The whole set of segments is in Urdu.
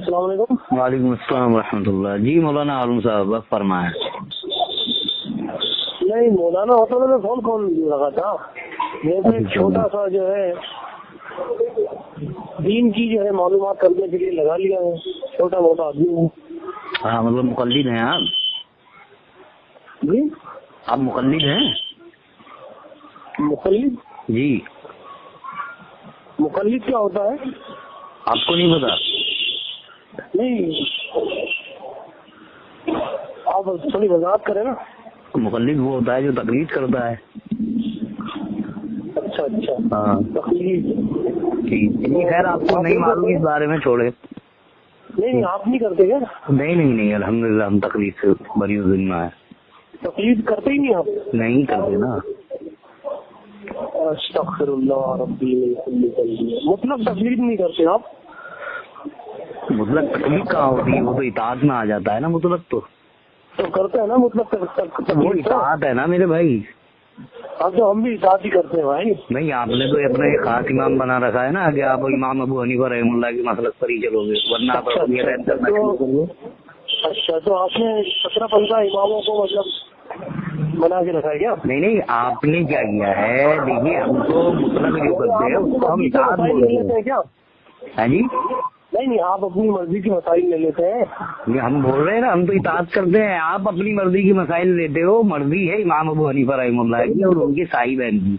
السلام علیکم. وعلیکم السلام ورحمۃ اللہ. جی مولانا ہارون صاحب فرمائیں. نہیں مولانا ہوتا میں فون کون لگا تھا. میں ایک چھوٹا سا جو ہے دین کی جو ہے معلومات کرنے کے لیے لگا لیا ہے. چھوٹا موٹا آدمی ہوں. ہاں مطلب مقلد ہیں آپ؟ جی آپ مقلد ہیں؟ مقلد؟ جی. مقلد کیا ہوتا ہے؟ آپ کو نہیں پتا؟ نہیں آپ تھوڑی وضاحت کریں نا. مقلد وہ ہوتا ہے جو تقلید کرتا ہے. اچھا اچھا. ہاں تقلید. جی خیر آپ کو نہیں معلوم اس بارے میں چھوڑے. نہیں آپ نہیں کرتے کیا؟ نہیں الحمدللہ ہم تقلید سے بری ذمہ ہے. تقلید کرتے ہی نہیں آپ؟ نہیں کرتے نا. استغفر اللہ ربی. مطلب تقلید نہیں کرتے آپ؟ مطلب تقلید کہاں ہوتی ہے؟ وہ تو اطاعت میں آ جاتا ہے نا. مطلب تو کرتے ہیں نا. مطلب وہ اطاعت ہے نا میرے بھائی. اب تو ہم بھی اطاعت ہی کرتے ہیں بھائی. نہیں آپ نے تو اپنا ایک خاص امام بنا رکھا ہے نا کہ آپ امام ابو حنیفہ رحمہ اللہ کے مسلک پر ہی چلو گے ورنہ آپ اچھا تو آپ نے 17-15 اماموں کو مطلب بنا کے رکھا ہے کیا؟ نہیں آپ نے کیا کیا ہے. دیکھیے ہم تو مطلب جو کرتے ہیں اس کو ہم اطاعت بولتے ہیں کیا. ہاں جی. نہیں آپ اپنی مرضی کے مسائل لے لیتے ہیں. ہم بول رہے ہیں نا ہم تو اطاعت کرتے ہیں. آپ اپنی مرضی کی مسائل لیتے ہو. مرضی ہے امام ابو حنیفہ رحمہ اللہ کی اور ان کے صاحب ہیں کی.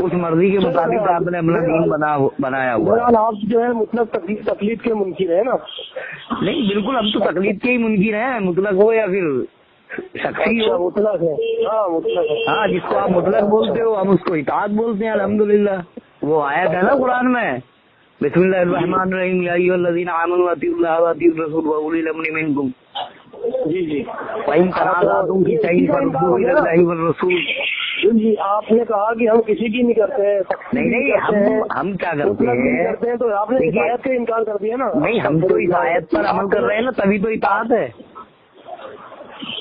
اس مرضی کے مطابق آپ نے اپنا دین بنایا ہوا ہے. آپ جو ہے مطلب تقلید کے منکر ہے نا. نہیں بالکل ہم تو تقلید کے ہی منکر ہیں. مطلق ہو یا پھر شخصی ہو. مطلق ہے. ہاں جس کو آپ مطلق بولتے ہو ہم اس کو اطاعت بولتے ہیں الحمدللہ. وہ آیت ہے نا قرآن میں بسم اللہ الرحمن الرحیم یا ایھا الذین آمنوا اطیعوا اللہ واطیعوا الرسول واولی الامر منکم. جی وَإِن تَنَازَعْتُمْ فِي شَيْءٍ فَرُدُّوهُ إِلَى اللَّهِ وَالرَّسُولِ. جی آپ نے کہا کہ ہم کسی کی نہیں کرتے. نہیں ہم کیا کرتے ہیں تو آپ نے ہدایت کا انکار کر دیا نا. نہیں ہم تو ہدایت پر عمل کر رہے ہیں نا تبھی تو اطاعت ہے.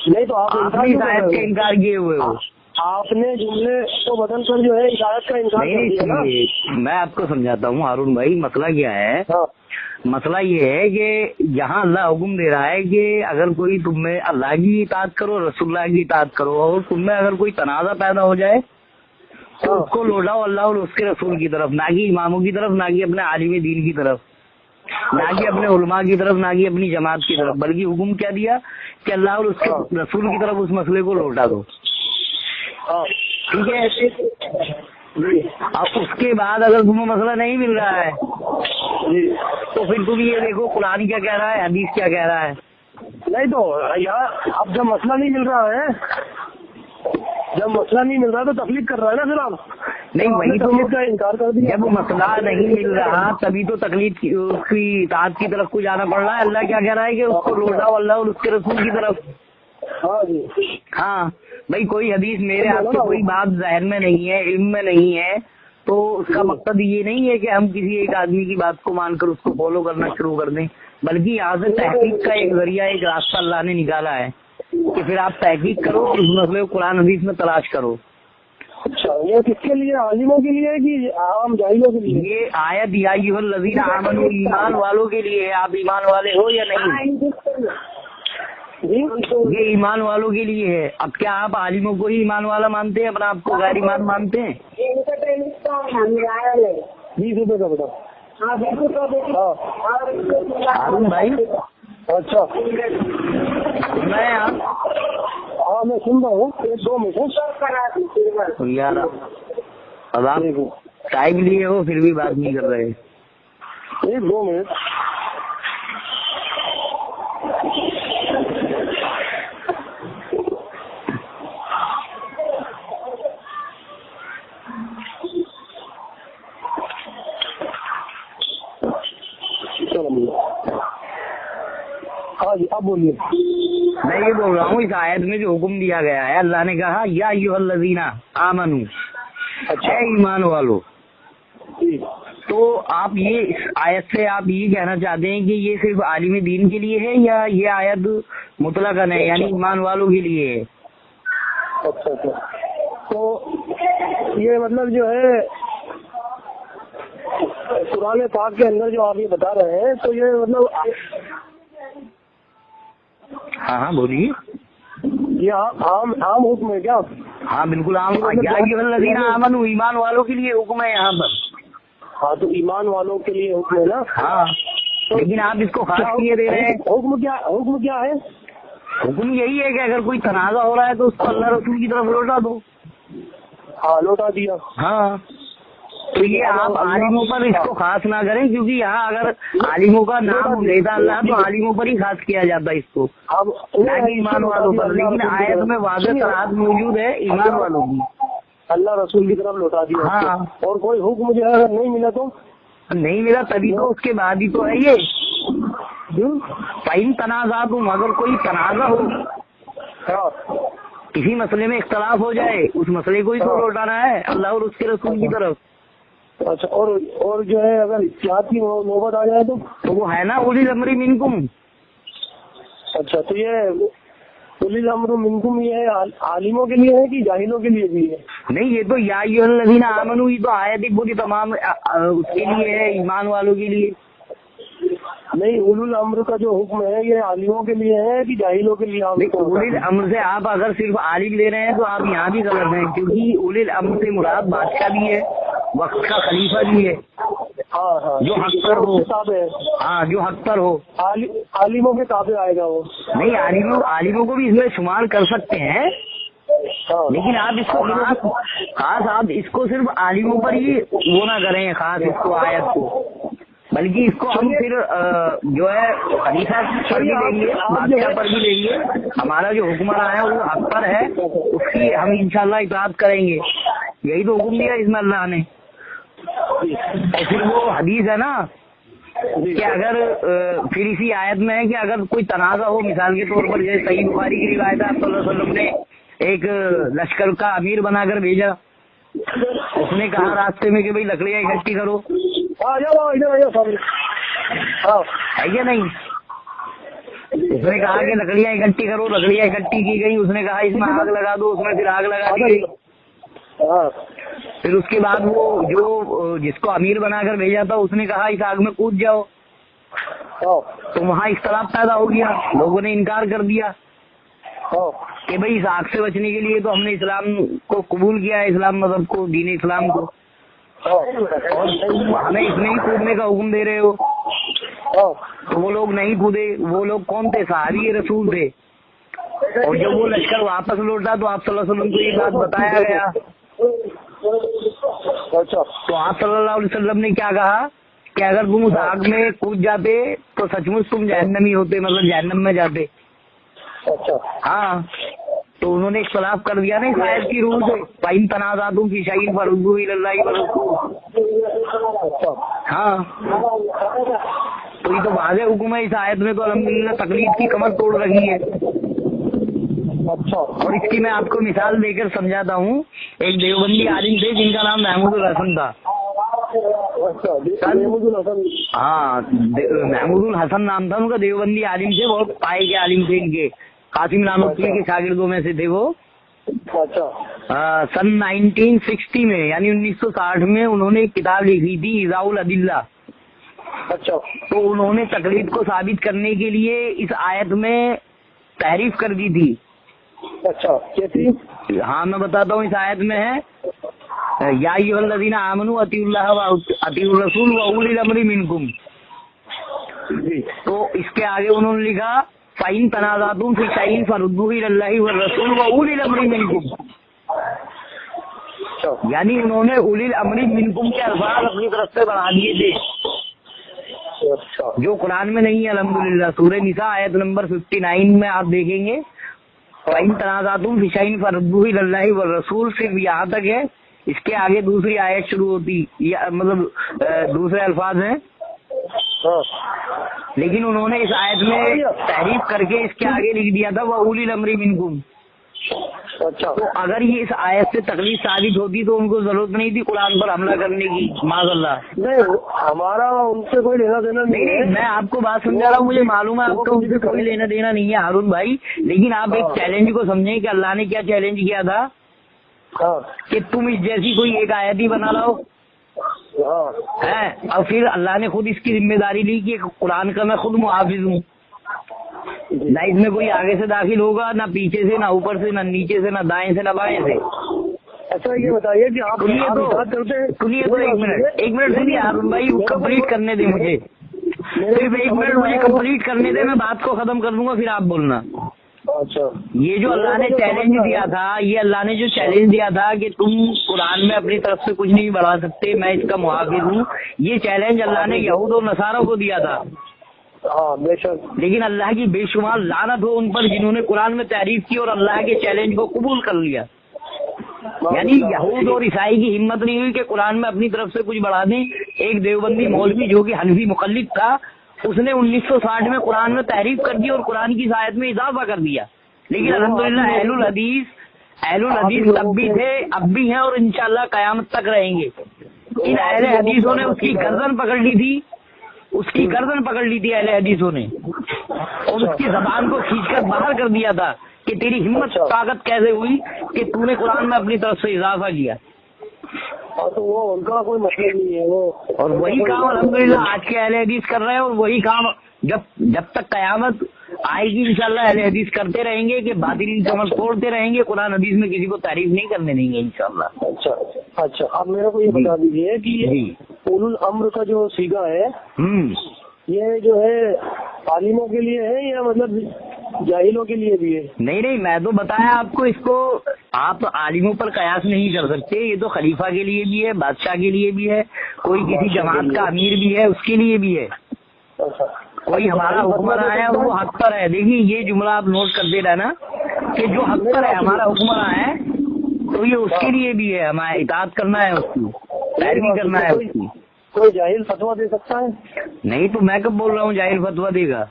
نہیں تو آپ ہدایت کا انکار کیے ہوئے ہو. آپ نے جملے کو بدل کر جو ہے ہدایت کا انکار کر دیا نا. میں آپ کو سمجھاتا ہوں ہارون بھائی. مسئلہ کیا ہے؟ مسئلہ یہ ہے کہ جہاں اللہ حکم دے رہا ہے کہ اگر کوئی تم میں اللہ کی اطاعت کرو رسول اللہ کی اطاعت کرو اور تم میں اگر کوئی تنازع پیدا ہو جائے تو اس کو لوٹاؤ اللہ اور اس کے رسول کی طرف. نہ کہ اماموں کی طرف, نہ کہ اپنے عالم دین کی طرف, نہ کہ اپنے علماء کی طرف, نہ کہ اپنی جماعت کی طرف. بلکہ حکم کیا دیا کہ اللہ اور اس کے رسول کی طرف اس مسئلے کو لوٹا دو. ٹھیک ہے. اب اس کے بعد اگر تمہیں مسئلہ نہیں مل رہا ہے تو پھر تم یہ دیکھو قرآن کیا کہہ رہا ہے, حدیث کیا کہہ رہا ہے. نہیں تو یار اب جب مسئلہ نہیں مل رہا ہے تو تقلید کر رہا ہے نا پھر آپ. نہیں وہی تو کا انکار کر دیا. جب مسئلہ نہیں مل رہا تبھی تو تقلید کی اطاعت کی طرف کو جانا پڑ رہا ہے. اللہ کیا کہہ رہا ہے کہ اس کو لوٹاؤ اللہ اور اس کے رسول کی طرف. ہاں بھائی کوئی حدیث میرے ہاتھ سے کوئی بات ذہن میں نہیں ہے, علم میں نہیں ہے تو اس کا مقصد یہ نہیں ہے کہ ہم کسی ایک آدمی کی بات کو مان کر اس کو فالو کرنا شروع کر دیں. بلکہ یہاں سے تحقیق کا ایک ذریعہ ایک راستہ اللہ نے نکالا ہے کہ پھر آپ تحقیق کرو اور اس مسئلے کو قرآن حدیث میں تلاش کرو. اچھا یہ کس کے لیے؟ عالموں کے لیے کہ عام جاہلوں کے لیے؟ یہ آیت یا ایھا الذین آمنوا ایمان والوں کے لیے ہے. آپ ایمان والے ہو یا نہیں؟ یہ ایمان والوں کے لیے ہے. اب کیا آپ عالموں کو ہی ایمان والا مانتے ہیں, اپنا آپ کو غیر ایمان مانتے ہیں؟ 20 روپے کا بیٹا. ہارون بھائی اچھا میں ہاں میں سن رہا ہوں. 1-2 منٹ یار اب آپ ٹائم لیے ہو پھر بھی بات نہیں کر رہے. 1-2 منٹ. ہاں جی اب بولیے. میں یہ بول رہا ہوں اس آیت میں جو حکم دیا گیا ہے اللہ نے کہا یا ایھا الذین آمنوا, اچھا ایمان والو. تو آپ یہ اس آیت سے آپ یہ کہنا چاہتے ہیں کہ یہ صرف عالم دین کے لیے ہے یا یہ آیت مطلقاً ہے یعنی ایمان والوں کے لیے ہے؟ اچھا تو یہ مطلب جو ہے قرآن پاک کے اندر جو آپ یہ بتا رہے ہیں تو یہ مطلب ہاں ہاں بولیے. یہ عام حکم ہے کیا؟ ہاں بالکل عام. یا ایھا الذین آمنوا ایمان والوں کے لیے حکم ہے یہاں پر. ہاں تو ایمان والوں کے لیے حکم ہے نا. ہاں لیکن آپ اس کو خاص کیے دے رہے ہیں. حکم کیا ہے؟ حکم یہی ہے کہ اگر کوئی تنازع ہو رہا ہے تو اس کو اللہ رسول کی طرف لوٹا دو. ہاں لوٹا دیا. ہاں تو یہ آپ عالموں پر اس کو خاص نہ کریں کیونکہ یہاں اگر عالموں کا نام لیتا اللہ تو عالموں پر ہی خاص کیا جاتا ہے اس کو نہ کہ ایمان والوں پر. لیکن آیت میں واضح صراحت موجود ہے ایمان والوں کی. اللہ رسول کی طرف لوٹا دیا. ہاں اور کوئی حکم جو ہے اگر نہیں ملا تو نہیں ملا تبھی تو اس کے بعد ہی تو ہے یہ فَإِن تَنَازَعْتُمْ. اگر کوئی تنازع ہو کسی مسئلے میں اختلاف ہو جائے اس مسئلے کو ہی تو لوٹانا ہے اللہ اور اس کے رسول کی طرف. اچھا اور جو ہے اگر اجتہاد کی نوبت آ جائے تو وہ ہے نا اولی الامر منکم. اچھا تو یہ اولی الامر منکم یہ عالموں کے لیے ہے کہ جاہلوں کے لیے بھی ہے؟ نہیں یہ تو یا ایھا الذین آمنوا یہ تو آیت ہی پوری تمام اس کے لیے ہے ایمان والوں کے لیے. نہیں اولی الامر کا جو حکم ہے یہ عالموں کے لیے ہے کہ جاہلوں کے لیے؟ اولی الامر سے آپ اگر صرف عالم لے رہے ہیں تو آپ یہاں بھی غلط ہیں کیونکہ اولی الامر سے مراد بادشاہ بھی ہے وقت کا خلیفہ بھی ہے جو حق پر ہو. ہاں جو حق پر ہو. عالموں کے تابع آئے گا وہ. نہیں عالموں کو بھی اس میں شمار کر سکتے ہیں لیکن آپ اس کو خاص آپ اس کو صرف عالموں پر ہی وہ نہ کریں خاص اس کو آیت کو بلکہ اس کو ہم پھر جو ہے خلیفہ پر بھی لیں گے بادشاہ پر بھی لیں گے. ہمارا جو حکمراں ہے وہ حق پر ہے اس کی ہم انشاءاللہ اطاعت کریں گے. یہی تو حکم دیا اس میں اللہ نے. اور پھر وہ حدیث ہے نا کہ اگر پھر اسی آیت میں ہے کہ اگر کوئی تنازع ہو مثال کے طور پر جیسے صحیح بخاری کی روایت ہے صلی اللہ علیہ وسلم نے ایک لشکر کا امیر بنا کر بھیجا. اس نے کہا راستے میں کہ بھائی لکڑیاں اکٹھی کرو ہے کیا نہیں. اس نے کہا کہ لکڑیاں اکٹھی کرو. لکڑیاں اکٹھی کی گئی. اس نے کہا اس میں آگ لگا دو. اس میں پھر آگ لگا دی گئی. پھر اس کے بعد وہ جو جس کو امیر بنا کر بھیجا تھا اس نے کہا اس آگ میں کود جاؤ تو وہاں اختلاف پیدا ہو گیا. لوگوں نے انکار کر دیا کہ بھائی اس آگ سے بچنے کے لیے تو ہم نے اسلام کو قبول کیا ہے اسلام مذہب کو دین اسلام کو اور ہمیں اس میں ہی کودنے کا حکم دے رہے ہو. تو وہ لوگ نہیں کودے. وہ لوگ کون تھے؟ صحابی رسول تھے. اور جب وہ لشکر واپس لوٹا تو آپ صلی اللہ علیہ وسلم کو یہ بات بتایا گیا. تو آپ صلی اللہ علیہ وسلم نے کیا کہا کہ اگر تم اس آگ میں کود جاتے تو سچ مچ تم جہنمی ہوتے مطلب جہنم میں جاتے. ہاں تو انہوں نے اختلاف کر دیا نا اس آیت کی روح سے فَإِن تَنَازَعْتُمْ فِي شَيْءٍ فَرُدُّوهُ إِلَى اللَّهِ وَالرَّسُولِ. ہاں تو یہ تو واضح حکم ہے اس آیت میں تو الحمدللہ تقلید کی کمر توڑ رہی ہے. اور اس کی میں آپ کو مثال دے کر سمجھاتا ہوں. ایک دیوبندی عالم تھے جن کا نام محمود الحسن تھا. ہاں محمود الحسن نام تھا ان کا. دیوبندی عالم تھے بہت پائے کے عالم تھے. ان کے قاسم نانوتوی کے شاگردوں میں سے تھے وہ. سن 1960 میں یعنی 1960 میں انہوں نے ایک کتاب لکھی تھی اضاء الادلہ. تو انہوں نے تقلید کو ثابت کرنے کے لیے اس آیت میں تحریف کر دی تھی. ہاں میں بتاتا ہوں. اس آیت میں ہے یا ایھا الذین آمنوا اطیعوا اللہ واطیعوا الرسول واولی الامر منکم. تو اس کے آگے انہوں نے لکھا فَإِن تَنَازَعْتُمْ فِي شَيْءٍ فَرُدُّوهُ إِلَى اللَّهِ وَالرَّسُولِ وَأُولِي الْأَمْرِ مِنكُمْ. یعنی انہوں نے اولی الامر منکم کے الفاظ اپنی طرف سے بڑھا دیے تھے جو قرآن میں نہیں ہے. الحمدللہ سورہ نساء آیت نمبر 59 میں آپ دیکھیں گے فَإِن تَنَازَعْتُمْ فِي شَيْءٍ فَرُدُّوهُ إِلَى اللَّهِ وَالرَّسُولِ صرف یہاں تک ہے. اس کے آگے دوسری آیت شروع ہوتی مطلب دوسرے الفاظ ہیں لیکن انہوں نے اس آیت میں تحریف کر کے اس کے آگے لکھ دیا تھا وَأُولِي الْأَمْرِ مِنْكُمْ. تو اگر یہ اس آیت سے تقلید ثابت ہوتی تو ان کو ضرورت نہیں تھی قرآن پر حملہ کرنے کی. معاذ اللہ. نہیں ہمارا ان سے کوئی لینا دینا نہیں. میں آپ کو بات سمجھا رہا ہوں. مجھے معلوم ہے آپ کو ان سے کوئی لینا دینا نہیں ہے ہارون بھائی. لیکن آپ ایک چیلنج کو سمجھیں کہ اللہ نے کیا چیلنج کیا تھا کہ تم اس جیسی کوئی ایک آیت ہی بنا لاؤ ہے، اور پھر اللہ نے خود اس کی ذمہ داری لی کہ قرآن کا میں خود محافظ ہوں، نہ اس میں کوئی آگے سے داخل ہوگا، نہ پیچھے سے، نہ اوپر سے، نہ نیچے سے، نہ دائیں سے، نہ بائیں سے۔ اچھا یہ بتائیے کہ آپ سنیے تو ایک منٹ سنیے ہارون بھائی، کمپلیٹ کرنے دیں مجھے، صرف ایک منٹ مجھے کمپلیٹ کرنے دیں، میں بات کو ختم کر دوں گا پھر آپ بولنا۔ اچھا یہ جو اللہ نے چیلنج دیا تھا، یہ اللہ نے جو چیلنج دیا تھا کہ تم قرآن میں اپنی طرف سے کچھ نہیں بڑھا سکتے، میں اس کا محافظ ہوں، یہ چیلنج اللہ نے یہود و نصارہ کو دیا تھا۔ ہاں بے شک، لیکن اللہ کی بے شمار لعنت ہو ان پر جنہوں نے قرآن میں تعریف کی اور اللہ کے چیلنج کو قبول کر لیا۔ یعنی یہود اور عیسائی کی ہمت نہیں ہوئی کہ قرآن میں اپنی طرف سے کچھ بڑھا دیں۔ ایک دیوبندی مولوی جو کہ حنفی مقلد تھا، اس نے 1960 میں قرآن میں تعریف کر دی اور قرآن کی آیت میں اضافہ کر دیا۔ لیکن الحمدللہ اہل الحدیث تب بھی تھے، اب بھی ہیں، اور انشاءاللہ قیامت تک رہیں گے۔ ان اہل حدیثوں نے اس کی گردن پکڑ لی تھی، اہل حدیثوں نے، اور اس کی زبان کو کھینچ کر باہر کر دیا تھا کہ تیری ہمت طاقت کیسے ہوئی کہ تو نے قرآن میں اپنی طرف سے اضافہ کیا۔ تو وہ ان کا کوئی مطلب نہیں ہے، وہ اور وہی کام الحمدللہ آج کے اہل حدیث کر رہے ہیں، اور وہی کام جب تک قیامت آئے گی انشاءاللہ اہل حدیث کرتے رہیں گے کہ باطل کمر توڑتے رہیں گے، قرآن حدیث میں کسی کو تعریف نہیں کرنے دیں گے انشاءاللہ۔ اچھا اب میرے کو یہ بتا دیجیے کہ یہ اولو الامر کا جو صیغہ ہے یہ جو ہے عالموں کے لیے ہے یا مطلب جاہلوں کے لیے بھی ہے؟ نہیں، میں تو بتایا آپ کو، اس کو آپ عالموں پر قیاس نہیں کر سکتے، یہ تو خلیفہ کے لیے بھی ہے، بادشاہ کے لیے بھی ہے، کوئی کسی جماعت کا امیر بھی ہے، اس کے لیے بھی ہے، کوئی ہمارا حکمراں ہے اور وہ حق پر ہے۔ دیکھیے یہ جملہ آپ نوٹ کرتے رہنا کہ جو حق پر ہے ہمارا حکمراں ہے تو یہ اس کے لیے بھی ہے، ہمیں اطاعت کرنا ہے، اس کی پیروی کرنا ہے اس کی۔ کوئی جاہل فتویٰ دے سکتا ہے؟ نہیں تو میں کب بول رہا ہوں جاہل فتویٰ دے گا؟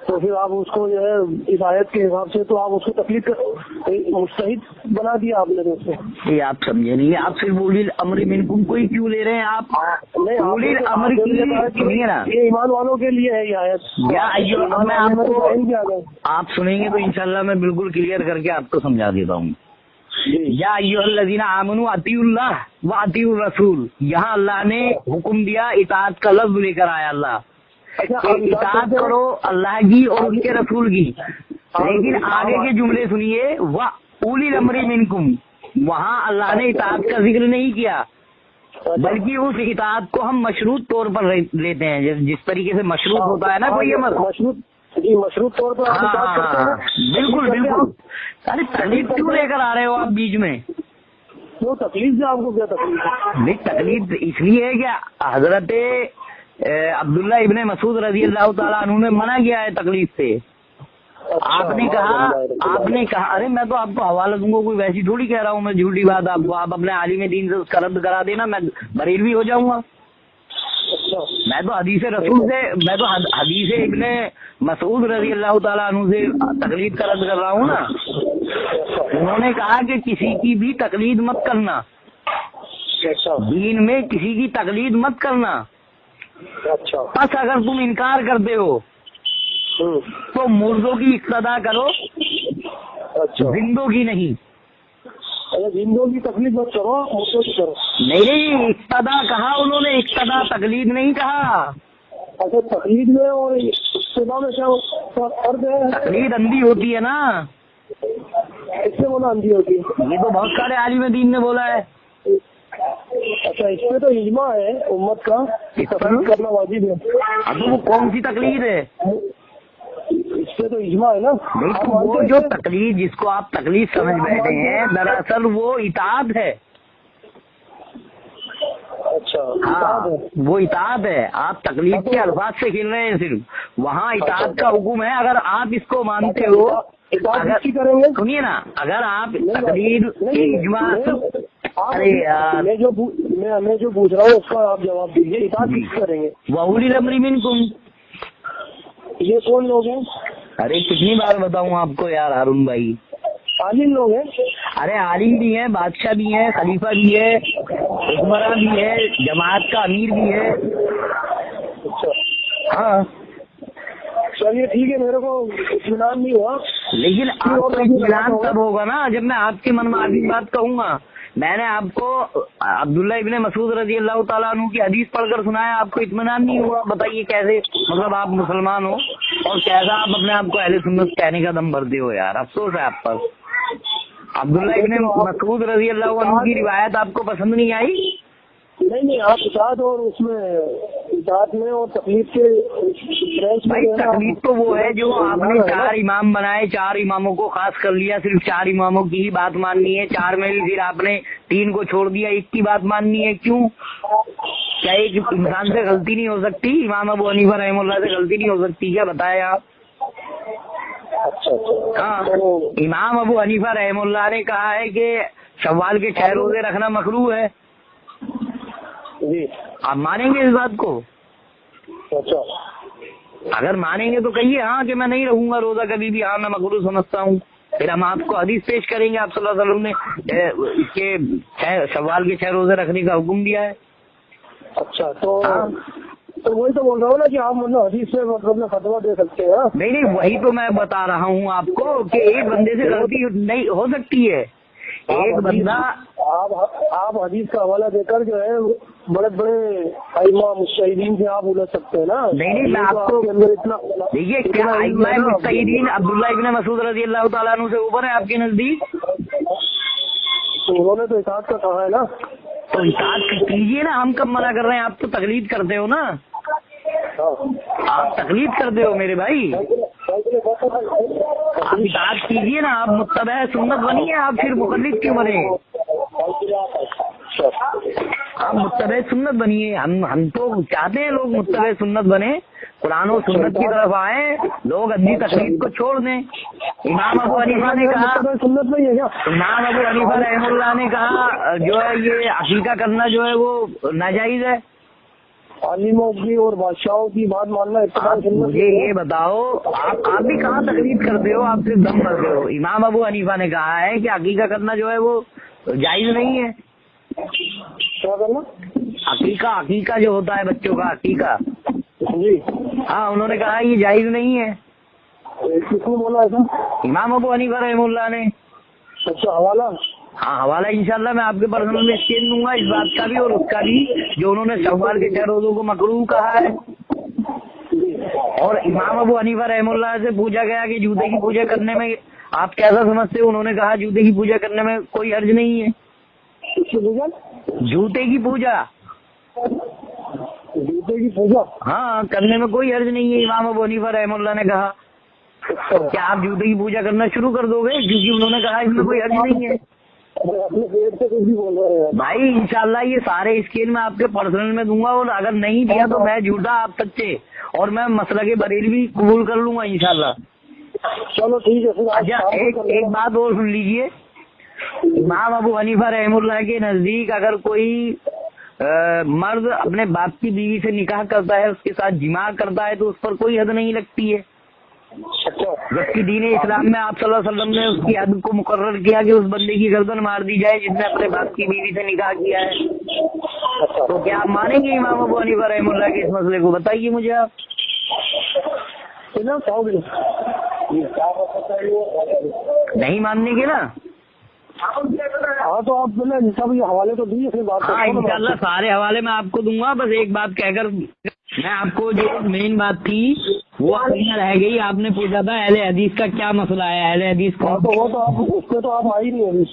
تو پھر آپ اس کو جو ہے اس آیت کے حساب سے تو آپ اس کو تکلیف مستحد بنا دیا آپ نے اس میں۔ یہ آپ سمجھے نہیں، آپ صرف اولی الامر منکم کو ہی کیوں لے رہے ہیں آپ؟ اولی الامر کی نا، یہ ایمان والوں کے لیے ہے یہ آیت۔ میں آپ سنیں گے تو انشاءاللہ میں بالکل کلیئر کر کے آپ کو سمجھا دیتا ہوں۔ یا ایھا الذین آمنوا اطیعوا اللہ واطیعوا الرسول، یہاں اللہ نے حکم دیا، اطاعت کا لفظ لے کر آیا اللہ کہ اطاعت کرو اللہ کی اور اس کے رسول کی، لیکن آگے کے جملے سنیے، وَأُولِي الْأَمْرِ مِنْكُمْ، وہاں اللہ نے اطاعت کا ذکر نہیں کیا، بلکہ اس اطاعت کو ہم مشروط طور پر لیتے ہیں، جس طریقے سے مشروط ہوتا ہے نا کوئی امر، مشروط طور پر بالکل۔ ارے تکلیف کیوں لے کر آ رہے ہو آپ بیچ میں؟ کیوں تکلیف سے آپ کو کیا تکلیف ہے؟ نہیں تکلیف اس لیے ہے کہ حضرت عبداللہ ابن مسعود رضی اللہ تعالیٰ عنہ نے منع کیا ہے تکلیف سے۔ آپ نے کہا ارے میں تو آپ کو حوالہ دوں گا، کوئی ویسی تھوڑی کہہ رہا ہوں میں جھوٹی بات آپ کو، آپ اپنے عالم دین سے اس کا رد کرا دینا، میں بریلوی ہو جاؤں گا۔ میں تو حدیث ابن مسعود رضی اللہ تعالیٰ عنہ سے تقلید کا رد کر رہا ہوں نا۔ انہوں نے کہا کہ کسی کی بھی تقلید مت کرنا، دین میں کسی کی تقلید مت کرنا، بس اگر تم انکار کرتے ہو تو مردوں کی اقتدا کرو، زندوں کی نہیں۔ زندوں کی تقلید مت کرو، مردوں کی کرو۔ نہیں اقتدا کہا انہوں نے، اقتدا تقلید نہیں کہا۔ اچھا تقلید میں اور اقتدا میں کیا فرق ہے؟ تقلید اندھی ہوتی ہے نا، اس سے بولا اندھی ہوتی ہے، یہ تو بہت سارے عالم دین نے بولا ہے۔ اچھا اس میں تو اجماع ہے امت کا، تقلید کرنا واجب ہے۔ اب وہ کون سی تقلید ہے؟ اس سے تو اجماع ہے نا۔ وہ جو تقلید جس کو آپ تقلید سمجھ بیٹھے ہیں، دراصل وہ اطاعت ہے۔ اچھا ہاں وہ اطاعت ہے، آپ تقلید کے الفاظ سے کھیل رہے ہیں صرف، وہاں اطاعت کا حکم ہے۔ اگر آپ اس کو مانتے ہو، سنیے نا، اگر آپ تقلید اجماع، ارے یار میں جو پوچھ رہا ہوں اس کا آپ جواب دیجیے، اطاعت کس کریں گے؟ وَأُولِي الْأَمْرِ مِنْكُمْ، یہ کون لوگ ہیں؟ ارے کتنی بار بتاؤں آپ کو یار ہارون بھائی، عالم لوگ ہیں۔ ارے عالم بھی ہیں، بادشاہ بھی ہیں، خلیفہ بھی ہے، حکمراں بھی ہے، جماعت کا امیر بھی ہے۔ اچھا ہاں چلیے ٹھیک ہے، میرے کو اطمینان نہیں ہوا، لیکن آپ کو اطمینان تب ہوگا نا جب میں آپ کے من میں آدمی بات کہوں گا میں نے آپ کو عبداللہ ابن مسعود رضی اللہ تعالیٰ عنہ کی حدیث پڑھ کر سنایا، آپ کو اطمینان نہیں ہوا؟ بتائیے کیسے مطلب آپ مسلمان ہو اور کیسا آپ اپنے آپ کو اہل سنت کہنے کا دم بھرتے ہو یار، افسوس ہے آپ پر۔ عبداللہ ابن مسعود رضی اللہ عنہ کی روایت آپ کو پسند نہیں آئی؟ نہیں، آپ اطاعت اور اس میں اطاعت میں اور تکلیف کے بھائی تکلیف تو وہ ہے جو آپ نے 4 امام بنائے، 4 اماموں کو خاص کر لیا، صرف 4 اماموں کی ہی بات ماننی ہے، 4 میں بھی پھر آپ نے 3 کو چھوڑ دیا، 1 کی بات ماننی ہے، کیوں؟ کیا ایک انسان سے غلطی نہیں ہو سکتی؟ امام ابو حنیفہ رحمہ اللہ سے غلطی نہیں ہو سکتی کیا؟ بتائیں آپ۔ ہاں، امام ابو حنیفہ رحمہ اللہ نے کہا ہے کہ شوال کے 6 روزے رکھنا مکروہ ہے، آپ مانیں گے اس بات کو؟ اچھا، اگر مانیں گے تو کہیے ہاں کہ میں نہیں رہوں گا روزہ کبھی بھی، ہاں میں مکروہ سمجھتا ہوں، پھر ہم آپ کو حدیث پیش کریں گے، آپ صلی اللہ علیہ وسلم نے اس کے شوال کے 6 روزے رکھنے کا حکم دیا ہے۔ اچھا، تو وہی تو بول رہا ہوں نا کہ آپ مطلب حدیث سے مطلب فتویٰ دے سکتے ہیں۔ نہیں، وہی تو میں بتا رہا ہوں آپ کو کہ ایک بندے سے غلطی نہیں ہو سکتی ہے، ایک بندہ آپ حدیث کا حوالہ دے کر جو ہے بڑے بڑے ائمہ مجتہدین سے آپ الجھ سکتے ہیں نا۔ نہیں، میں آپ کو دیکھیے کیا ائمہ مجتہدین عبداللہ ابن مسعود رضی اللہ تعالیٰ عنہ سے اوپر ہے آپ کے نزدیک؟ تو انہوں نے تو اطاعت کا کہا ہے نا، تو اطاعت کیجیے نا، ہم کب منع کر رہے ہیں؟ آپ تو تقلید کرتے ہو نا، آپ تقلید کرتے ہو میرے بھائی، آپ اطاعت کیجیے نا، آپ متبع سنت بنیے، آپ پھر مقلد کیوں بنے؟ آپ متبع سنت بنیے، ہم تو چاہتے ہیں لوگ متبع سنت بنے، قرآن و سنت کی طرف آئیں، لوگ ادبی تقلید کو چھوڑ دیں۔ امام ابو حنیفہ نے کہا، سنت نہیں ہے کیا؟ امام ابو حنیفہ رحمہ اللہ نے کہا جو ہے یہ عقیقہ کرنا جو ہے وہ ناجائز ہے۔ عالموں کی اور بادشاہوں کی بات ماننا مجھے یہ بتاؤ، آپ بھی کہاں تقلید کرتے ہو؟ آپ صرف دم کرتے ہو۔ امام ابو حنیفہ نے کہا ہے کہ عقیقہ کرنا جو ہے وہ جائز نہیں ہے۔ کیا کرنا؟ عقیقہ جو ہوتا ہے بچوں کا عقیقہ، جی ہاں، انہوں نے کہا یہ جائز نہیں ہے۔ کس نے بولا ایسا؟ امام ابو حنیفہ رحمہ اللہ نے۔ اچھا، حوالہ؟ ہاں، حوالہ انشاءاللہ میں آپ کے پرسنل میں اسکین دوں گا، اس بات کا بھی اور اس کا بھی، جو انہوں نے شوال کے 6 روزوں کو مکروہ کہا ہے۔ اور امام ابو حنیفہ رحمہ اللہ سے پوچھا گیا کہ جوتے کی پوجا کرنے میں آپ کیسا سمجھتے ہو؟ انہوں نے کہا جوتے کی پوجا کرنے میں کوئی حرج نہیں ہے۔ جوتے کی پوجا، جوتے کی پوجا ہاں، کرنے میں کوئی حرج نہیں ہے، امام ابو حنیفہ رحمہ اللہ نے کہا۔ کیا آپ جوتے کی پوجا کرنا شروع کر دو گے کیونکہ انہوں نے کہا اس میں کوئی حرج نہیں ہے؟ بھائی انشاءاللہ یہ سارے اسکیل میں آپ کے پرسنل میں دوں گا، اور اگر نہیں دیا تو میں جھوٹا آپ سچے، اور میں مسلک بریلوی قبول کر لوں گا انشاءاللہ۔ چلو ٹھیک ہے۔ اچھا، ایک بات اور سن لیجئے، امام ابو حنیفہ رحمہ اللہ کے نزدیک اگر کوئی مرد اپنے باپ کی بیوی سے نکاح کرتا ہے، اس کے ساتھ جماع کرتا ہے، تو اس پر کوئی حد نہیں لگتی ہے، جبکہ دین اسلام میں آپ صلی اللہ علیہ وسلم نے اس کی حد کو مقرر کیا کہ اس بندے کی گردن مار دی جائے جس نے اپنے باپ کی بیوی سے نکاح کیا ہے۔ تو کیا آپ مانیں گے امام ابو حنیفہ رحمہ اللہ کے اس مسئلے کو؟ بتائیے مجھے آپ۔ نہیں ماننے کے نا؟ ہاں، تو آپ نے سب یہ حوالے تو دیے، پھر بات ہاں انشاءاللہ سارے حوالے میں آپ کو دوں گا، بس ایک بات کہہ کر میں آپ کو جو مین بات تھی وہ رہ گئی۔ آپ نے پوچھا تھا اہل حدیث کا کیا مسئلہ ہے، اہل حدیث کو اس پہ تو آپ آئی نہیں ابھی۔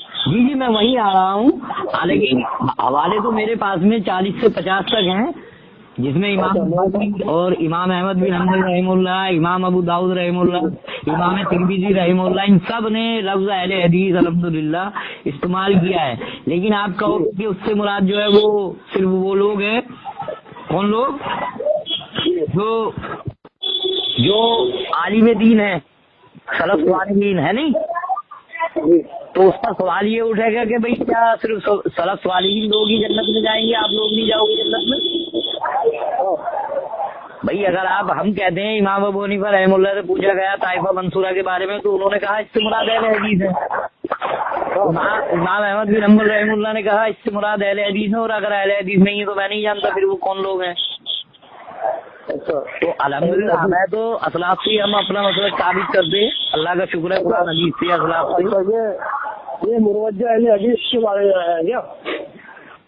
جی میں وہیں آ رہا ہوں، لیکن حوالے تو میرے پاس میں 40 سے 50 تک ہیں، جس میں امام اور امام احمد بن حنبل رحمہ اللہ، امام ابو داؤد رحمہ اللہ، امام ترمذی رحمہ اللہ، ان سب نے لفظ اہل حدیث الحمدللہ استعمال کیا ہے۔ لیکن آپ کہو کہ اس سے مراد جو ہے وہ صرف وہ لوگ ہیں، کون لوگ؟ جو عالم دین ہے، سلف صالحین ہے نہیں؟ تو اس پر سوال یہ اٹھے گا کہ بھئی کیا صرف سلف صالحین لوگ ہی جنت میں جائیں گے، آپ لوگ نہیں جاؤ گے جنت میں؟ بھئی اگر ہم کہتے ہیں امام ابو حنیفہ رحمہ اللہ سے پوچھا گیا طائفہ منصورہ کے بارے میں، تو انہوں نے کہا اس سے مراد اہل حدیث ہے۔ امام احمد بن حنبل رحمہ اللہ نے کہا اس سے مراد اہل حدیث ہے، اور اگر اہل حدیث نہیں ہے تو میں نہیں جانتا پھر وہ کون لوگ ہیں۔ تو الحمدللہ میں تو اسلاف سے ہم اپنا مسئلہ ثابت کرتے ہیں، اللہ کا شکر ہے قرآن حدیث سے اسلاف سے۔ یہ مروجہ اہل حدیث کے بارے میں آیا ہے کیا؟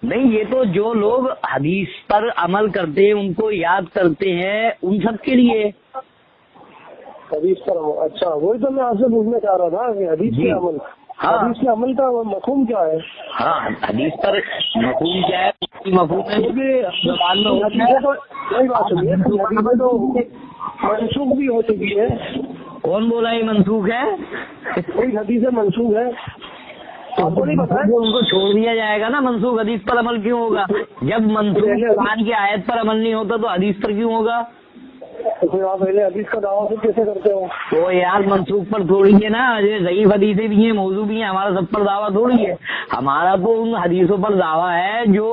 نہیں، یہ تو جو لوگ حدیث پر عمل کرتے ہیں، ان کو یاد کرتے ہیں، ان سب کے لیے حدیث پر عمل. اچھا، وہی تو میں آپ سے پوچھنا چاہ رہا تھا کہ حدیث جی. کے عمل، ہاں، حدیث کے عمل کا مفہوم کیا ہے؟ ہاں، حدیث پر مفہوم کیا ہے، اس کی مفہوم ہے زبان میں ہوتا ہے. کوئی بات نہیں ہے، حدیثیں تو منسوخ بھی ہو چکی ہے. کون بولا یہ منسوخ ہے؟ کوئی حدیث منسوخ ہے، آپ کو نہیں پتا ہے؟ ان کو چھوڑ دیا جائے گا نا. منسوخ حدیث پر عمل کیوں ہوگا؟ جب منسوخ قرآن کی آیت پر عمل نہیں ہوتا تو حدیث پر کیوں ہوگا؟ پھر آپ اہل حدیث کا دعویٰ پھر کیسے کرتے ہو؟ تو یار منسوخ پر تھوڑی ہے نا، یہ ضعیف حدیثیں بھی ہیں، موضوع بھی ہیں، ہمارا سب پر دعویٰ تھوڑی ہے. ہمارا تو ان حدیثوں پر دعویٰ ہے جو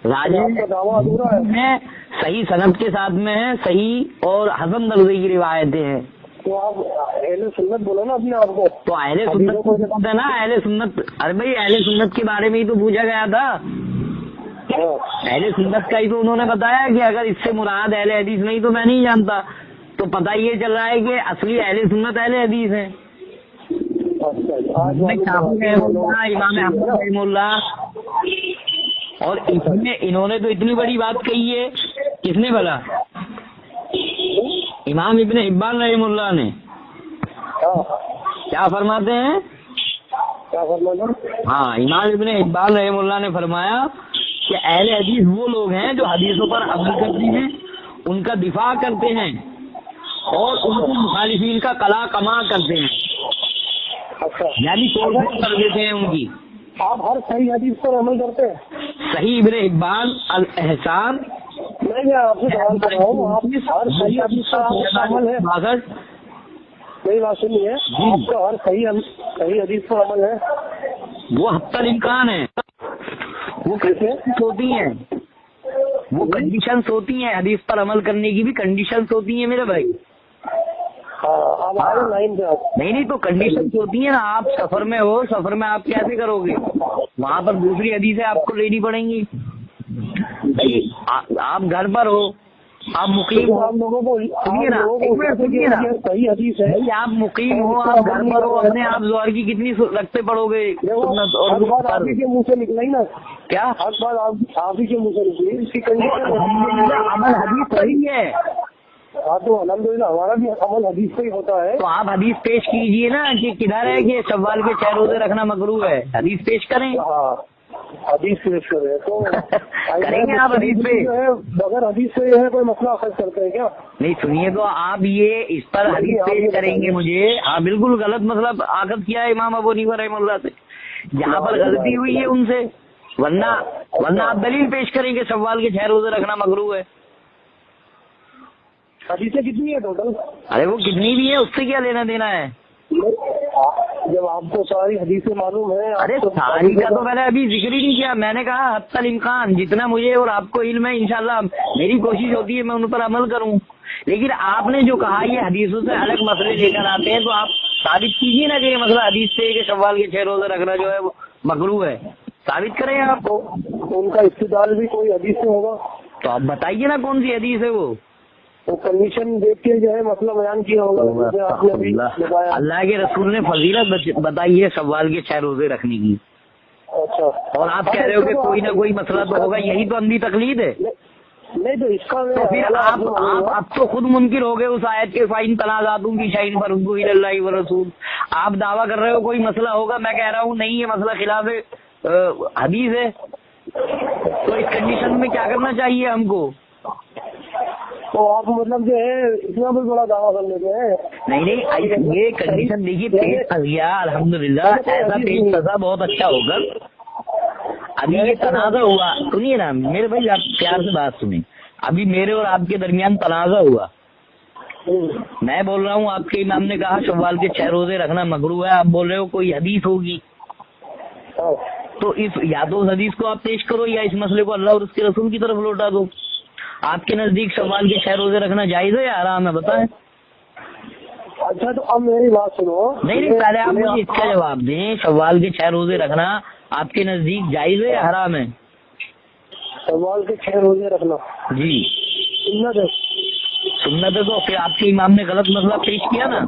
راجہ کا دعویٰ ادھورا ہے، صحیح سند کے ساتھ میں ہے، صحیح اور حسن درجے کی روایتیں ہیں. تو آپ اہل سنت بولو نا اپنے آپ کو. تو اہل سنت ہے نا، اہل سنت. ارے بھائی اہل سنت کے بارے میں ہی تو پوچھا گیا تھا. اہل سنت کا ہی تو انہوں نے بتایا کہ اگر اس سے مراد اہل حدیث نہیں تو میں نہیں جانتا. تو پتہ یہ چل رہا ہے کہ اصلی اہل سنت اہل حدیث ہیں. امام احمد رحمہ اللہ، اور انہوں نے تو اتنی بڑی بات کہی ہے. کس نے بولا؟ امام ابن حبان رحمہ اللہ نے. کیا فرماتے ہیں؟ ہاں، امام ابن حبان رحمہ اللہ نے فرمایا کہ اہل حدیث وہ لوگ ہیں جو حدیثوں پر عمل کرتے ہیں، ان کا دفاع کرتے ہیں اور ان کو مخالفین کا کلا کما کرتے ہیں. یعنی توڑ کر دیتے ہیں ان کی. آپ ہر صحیح حدیث پر عمل کرتے ہیں؟ صحیح ابن حبان الاحسان. میں آپ سے سوال کر رہا ہوں، آپ ہر صحیح حدیث پر عمل ہے؟ میری بات سنیے، آپ کا ہر صحیح حدیث پر عمل ہے؟ وہ حتی الامکان ہے. وہ کیسے ہوتی ہیں؟ وہ کنڈیشنز ہوتی ہیں. حدیث پر عمل کرنے کی بھی کنڈیشنز ہوتی ہیں میرے بھائی. نہیں تو کنڈیشنز ہوتی ہیں نا. آپ سفر میں ہو، سفر میں آپ کیسے کرو گے؟ وہاں پر دوسری حدیثیں آپ کو لینی پڑیں گی. آپ گھر پر ہو، آپ مقیم ہو، سنیے نا، صحیح حدیث ہے. آپ مقیم ہو، آپ گھر پر ہو، اپنے آپ ظہر کی کتنی رکھتے پڑو گے؟ آپ ہی کے منہ سے نکلا ہی نا. کیا آپ ہی کے منہ سے نکلی اس کی کنڈیشن؟ عمل حدیث صحیح ہے. ہاں تو الحمدللہ ہمارا بھی عمل حدیث سے ہی ہوتا ہے. تو آپ حدیث پیش کیجئے نا کہ کدھر ہے کہ شوال کے 6 روزے رکھنا مکروہ ہے. حدیث پیش کریں. ہاں حدیث پیش کریں تو کریں گے آپ حدیث پہ. بغیر حدیث سے یہ ہے کوئی مسئلہ حل کرتے ہیں کیا؟ نہیں سنیے، تو آپ یہ اس پر حدیث پیش کریں گے مجھے. ہاں بالکل غلط مطلب آغاز کیا ہے امام ابو حنیفہ رحمہ اللہ سے. جہاں پر غلطی ہوئی ہے ان سے، ورنہ آپ دلیل پیش کریں گے شوال کے 6 روزے رکھنا مکروہ ہے. حدیثیں کتنی ہے ٹوٹل؟ ارے وہ کتنی بھی ہے اس سے کیا لینا دینا ہے؟ جب آپ کو ساری حدیثیں معلوم ہے. ارے ساری کا تو میں نے ابھی ذکر ہی نہیں کیا. میں نے کہا حتی الامکان جتنا مجھے اور آپ کو علم ہے انشاءاللہ میری کوشش ہوتی ہے میں ان پر عمل کروں. لیکن آپ نے جو کہا یہ حدیثوں سے الگ مسئلے لے کر آتے ہیں، تو آپ ثابت کیجیے نا کہ یہ مسئلہ حدیث سے کہ شوال کے 6 روزے رکھنا جو ہے وہ مکروہ ہے. ثابت کریں آپ کو. ان کا استدلال بھی کوئی حدیث سے ہوگا تو آپ بتائیے نا کون سی حدیث ہے وہ کنڈیشن دیکھ کے جو ہے مسئلہ بیان کیا ہوگا. اللہ کے رسول نے فضیلت بتائی ہے شوال کے 6 روزے رکھنے کی. اچھا، اور آپ کہہ رہے ہو کہ کوئی نہ کوئی مسئلہ تو ہوگا. یہی تو اندھی تقلید ہے. نہیں تو اس کا تو پھر آپ تو خود منکر ہو گئے اس آیت کے فائن تنازعاتوں کی شائن پر اللہ و رسول. آپ دعویٰ کر رہے ہو کوئی مسئلہ ہوگا، میں کہہ رہا ہوں نہیں، یہ مسئلہ خلاف حدیث ہے. تو اس کنڈیشن میں کیا کرنا چاہیے ہم کو؟ تو آپ مطلب جو ہے اتنا بھی بڑا دعویٰ کر لیتے ہیں. نہیں یہ کنڈیشن دیکھیے پیش پھنس گیا. الحمدللہ ایسا پیش پھنسا بہت اچھا ہوگا. ابھی یہ تنازع ہوا، سنیے نا میرے بھائی، آپ پیار سے بات سنیں. ابھی میرے اور آپ کے درمیان تنازع ہوا. میں بول رہا ہوں آپ کے امام نے کہا شوال کے 6 روزے رکھنا مکروہ ہے. آپ بول رہے ہو کوئی حدیث ہوگی. تو یا تو اس حدیث کو آپ پیش کرو یا اس مسئلے کو اللہ اور اس کے رسول کی طرف لوٹا دو. آپ کے نزدیک شوال کے 6 روزے رکھنا جائز ہے یا حرام ہے؟ بتائیں. اچھا تو اب میری بات سنو. نہیں پہلے آپ مجھے اس کا جواب دیں. شوال کے 6 روزے رکھنا آپ کے نزدیک جائز ہے یا حرام ہے؟ شوال کے 6 روزے رکھنا جی سنت ہے. سنت ہے. تو پھر آپ کے امام نے غلط مسئلہ پیش کیا نا.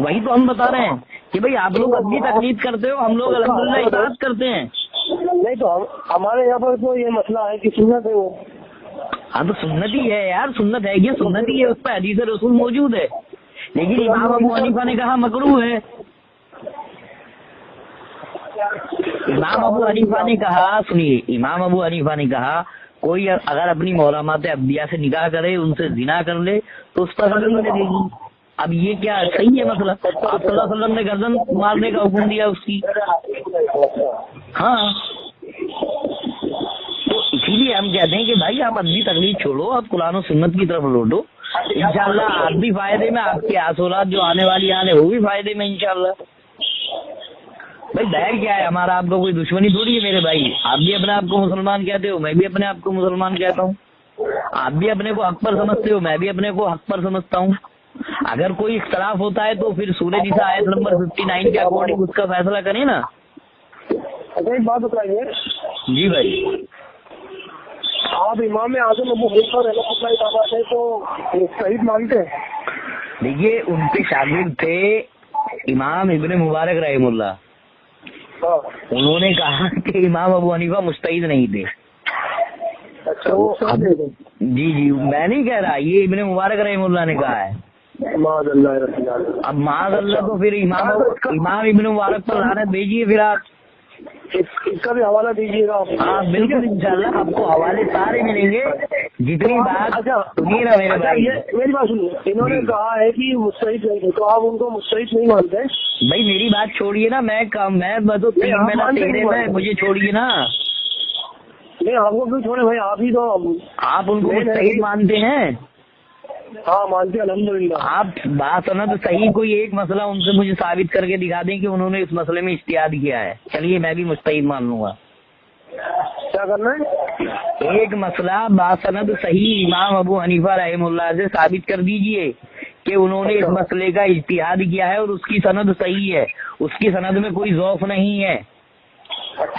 وہی تو ہم بتا رہے ہیں کہ بھائی آپ لوگ اپنی تقلید کرتے ہو، ہم لوگ الحمدللہ اطاعت کرتے ہیں. نہیں تو ہمارے یہاں پر تو یہ مسئلہ ہے کہ سنت ہے وہ. ہاں تو سنت ہی ہے یار، سنت ہے یہ سنت ہی ہے، اس پہ حدیث رسول موجود ہے. لیکن امام ابو حنیفہ نے کہا مکروہ ہے. امام ابو حنیفہ نے کہا، سنیے، امام ابو حنیفہ نے کہا کوئی اگر اپنی محرمات ابدیہ سے نکاح کرے، ان سے زنا کر لے تو اس پر حد نہیں لگے گی. اب یہ کیا صحیح ہے مسئلہ؟ آپ صلی اللہ علیہ وسلم نے گردن مارنے کا حکم دیا اس کی. ہاں تو اسی لیے ہم کہتے ہیں کہ بھائی آپ اپنی تقلید چھوڑو، آپ قرآن و سنت کی طرف لوٹو. انشاءاللہ آپ بھی فائدے میں، آپ کی آسولات جو آنے والی آنے وہ بھی فائدے میں انشاءاللہ. بھائی ظاہر کیا ہے، ہمارا آپ کو کوئی دشمنی تھوڑی ہے میرے بھائی. آپ بھی اپنے آپ کو مسلمان کہتے ہو، میں بھی اپنے آپ کو مسلمان کہتا ہوں. آپ بھی اپنے کو حق پر سمجھتے ہو، میں بھی اپنے کو حق پر سمجھتا ہوں. اگر کوئی اختلاف ہوتا ہے تو پھر سورہ نساء آیت نمبر 59 کے اکارڈنگ اس کا فیصلہ کریں نا. اچھا ایک بات بتائیے. جی بھائی. آپ امام اعظم ابو حنیفہ رحمۃ اللہ تعالیٰ ہے تو صحیح مانتے ہیں؟ دیکھیے ان کے شاگرد تھے امام ابن مبارک رحم اللہ. انہوں نے کہا کہ امام ابو حنیفہ مجتہد نہیں تھے. جی میں نہیں کہہ رہا، یہ ابن مبارک رحم اللہ نے کہا ہے. اب معاذ اللہ تو پھر امام ابن مبارک پر لعنت بھیجیے پھر آپ. اس کا بھی حوالہ دیجیے گا. ہاں بالکل انشاءاللہ آپ کو حوالے سارے ملیں گے. جتنی بات سنیے نا میرے بھائی، میری بات سنیے. انہوں نے کہا ہے کہ مجتہد نہیں تو آپ ان کو مجتہد نہیں مانتے؟ بھائی میری بات چھوڑیے نا، میں تو تین مہینہ تیرے میں، مجھے چھوڑیے نا. نہیں آپ کو کیوں چھوڑے بھائی، آپ ہی تو. آپ ان کو مجتہد مانتے ہیں؟ ہاں مانتے ہیں الحمدللہ. آپ بات ہے نا تو صحیح کوئی ایک مسئلہ ان سے مجھے ثابت کر کے دکھا دیں کہ انہوں نے اس مسئلے میں اجتہاد کیا ہے. چلیے میں بھی مجتہد مان لوں گا. کیا کرنا ہے؟ ایک مسئلہ باسند صحیح امام ابو حنیفہ رحم اللہ سے ثابت کر دیجئے کہ انہوں نے اس مسئلے کا اجتہاد کیا ہے اور اس کی سند صحیح ہے، اس کی سند میں کوئی ضعف نہیں ہے.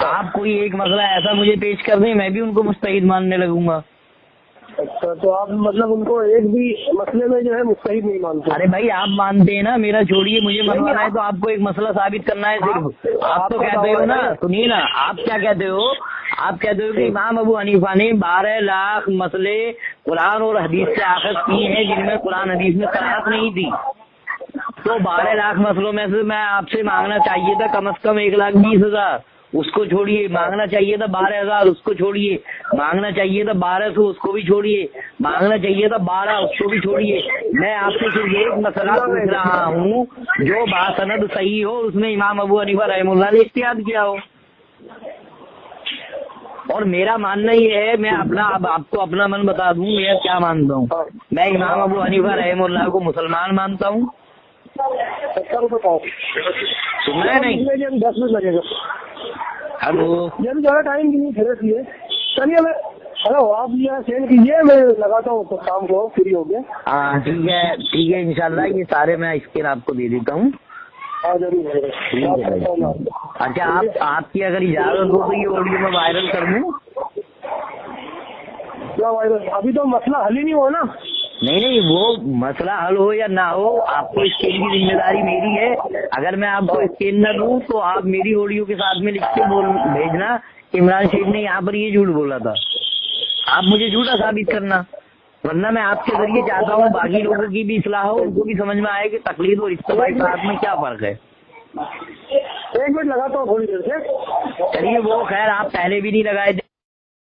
آپ کوئی ایک مسئلہ ایسا مجھے پیش کر دیں، میں بھی ان کو مجتہد ماننے لگوں گا. اچھا تو آپ مطلب ان کو ایک بھی مسئلے میں جو ہے مجتہد نہیں مانتے؟ ارے بھائی آپ مانتے ہیں نا، میرا چھوڑیے، مجھے منوانا ہے تو آپ کو ایک مسئلہ ثابت کرنا ہے صرف. آپ تو کہتے ہو نا، سنیے نا، آپ کیا کہتے ہو؟ آپ کہتے ہو کہ امام ابو حنیفہ نے 12 لاکھ مسئلے قرآن اور حدیث سے اخذ کیے ہیں جن میں قرآن حدیث میں صراحت نہیں تھی. تو 12 لاکھ مسئلوں میں سے میں آپ سے مانگنا چاہیے تھا کم از کم 1,20,000، اس کو چھوڑیے. مانگنا چاہیے تھا 12,000، اس کو چھوڑیے. مانگنا چاہیے تھا 1,200، اس کو بھی چھوڑیے. مانگنا چاہیے تھا 12، اس کو بھی چھوڑیے. میں آپ سے صرف ایک مسئلہ پوچھ رہا ہوں جو باسند صحیح ہو، اس میں امام ابو حنیفہ رحم اللہ نے اجتہاد کیا ہو. اور میرا ماننا یہ ہے، میں اپنا اب آپ کو اپنا من بتا دوں میں کیا مانتا ہوں. میں امام ابو حنیفہ رحم اللہ کو مسلمان مانتا ہوں. سننا ہے نہیں؟ 10 منٹ لگے گا. ہلو یہ بھی زیادہ ٹائم کی نہیں ضرورت ہے. چلیے میں ہلو آپ یہ سینڈ کیجیے، میں لگاتا ہوں تو شام کو فری ہو گیا. ہاں ٹھیک ہے انشاءاللہ یہ سارے میں اسکین آپ کو دے دیتا ہوں. اچھا آپ کی اگر اجازت ہو تو یہ آڈیو میں وائرل کر دوں؟ کیا وائرل؟ ابھی تو مسئلہ حل ہی نہیں ہوا نا. نہیں وہ مسئلہ حل ہو یا نہ ہو، آپ کو اسکین کی ذمہ داری میری ہے. اگر میں آپ کو اسکین نہ دوں تو آپ میری آڈیو کے ساتھ میں لکھ کے بھیجنا عمران شیخ نے یہاں پر یہ جھوٹ بولا تھا. آپ مجھے جھوٹا ثابت کرنا، ورنہ میں آپ کے ذریعے چاہتا ہوں باقی لوگوں کی بھی اصلاح ہو، ان کو بھی سمجھ میں آئے کہ تقلید اور اتباع اطاعت میں کیا فرق ہے. 1 منٹ لگاتا ہوں تھوڑی دیر سے. چلیے وہ خیر آپ پہلے بھی نہیں لگائے تھے.